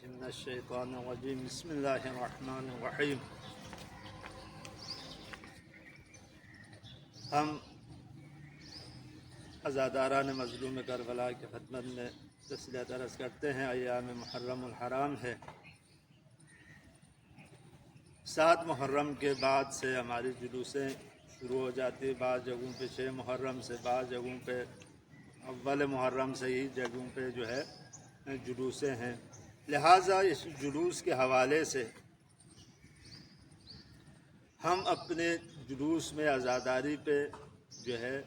من الشیطان الرجیم بسم اللہ الرحمن الرحیم۔ ہم عزاداران مظلوم کربلا کی خدمت میں تسلیت عرض کرتے ہیں۔ ایام محرم الحرام ہے۔ 7 محرم کے بعد سے ہماری جلوسیں شروع ہو جاتی، بعض جگہوں پہ 6 محرم سے، بعض جگہوں پہ اول محرم سے ہی جگہوں پہ جو ہے جلوسیں ہیں۔ لہٰذا اس جلوس کے حوالے سے ہم اپنے جلوس میں عزاداری پہ جو ہے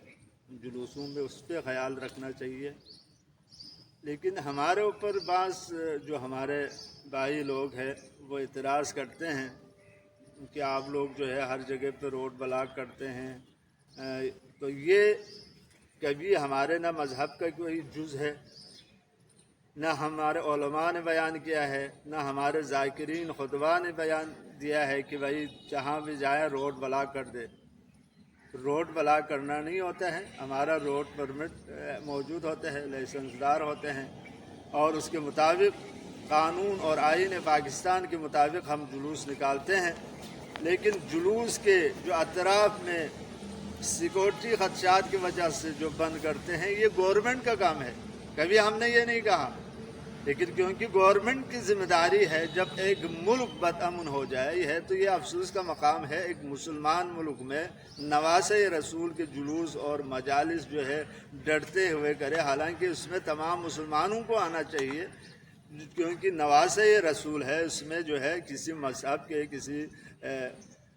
جلوسوں میں اس پہ خیال رکھنا چاہیے، لیکن ہمارے اوپر بعض جو ہمارے بھائی لوگ ہیں وہ اعتراض کرتے ہیں کہ آپ لوگ جو ہے ہر جگہ پہ روڈ بلاک کرتے ہیں، تو یہ کبھی ہمارے نہ مذہب کا کوئی جز ہے، نہ ہمارے علماء نے بیان کیا ہے، نہ ہمارے ذاکرین خطبہ نے بیان دیا ہے کہ بھائی جہاں بھی جائیں روڈ بلاک کر دے۔ روڈ بلاک کرنا نہیں ہوتا ہے، ہمارا روڈ پرمٹ موجود ہوتا ہے، لائسنس دار ہوتے ہیں، اور اس کے مطابق قانون اور آئین پاکستان کے مطابق ہم جلوس نکالتے ہیں۔ لیکن جلوس کے جو اطراف میں سیکورٹی خدشات کی وجہ سے جو بند کرتے ہیں، یہ گورنمنٹ کا کام ہے، کبھی ہم نے یہ نہیں کہا، لیکن کیونکہ گورنمنٹ کی ذمہ داری ہے جب ایک ملک بدامن ہو جائے ہے تو یہ افسوس کا مقام ہے ایک مسلمان ملک میں نواسۂ رسول کے جلوس اور مجالس جو ہے ڈرتے ہوئے کرے، حالانکہ اس میں تمام مسلمانوں کو آنا چاہیے، کیونکہ نواسۂ رسول ہے، اس میں جو ہے کسی مذہب کے، کسی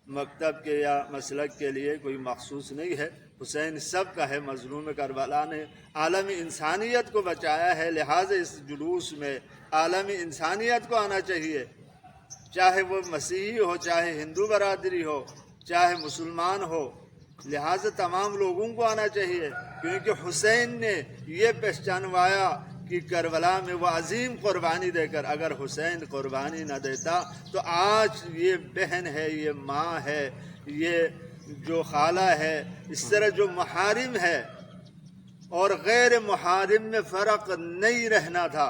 مکتب کے یا مسلک کے لیے کوئی مخصوص نہیں ہے۔ حسین سب کا ہے، مظلوم کربلا نے عالم انسانیت کو بچایا ہے، لہٰذا اس جلوس میں عالم انسانیت کو آنا چاہیے، چاہے وہ مسیحی ہو، چاہے ہندو برادری ہو، چاہے مسلمان ہو، لہٰذا تمام لوگوں کو آنا چاہیے، کیونکہ حسین نے یہ پہچانوایا کہ کربلا میں وہ عظیم قربانی دے کر، اگر حسین قربانی نہ دیتا تو آج یہ بہن ہے، یہ ماں ہے، یہ جو خالہ ہے، اس طرح جو محارم ہے اور غیر محارم میں فرق نہیں رہنا تھا۔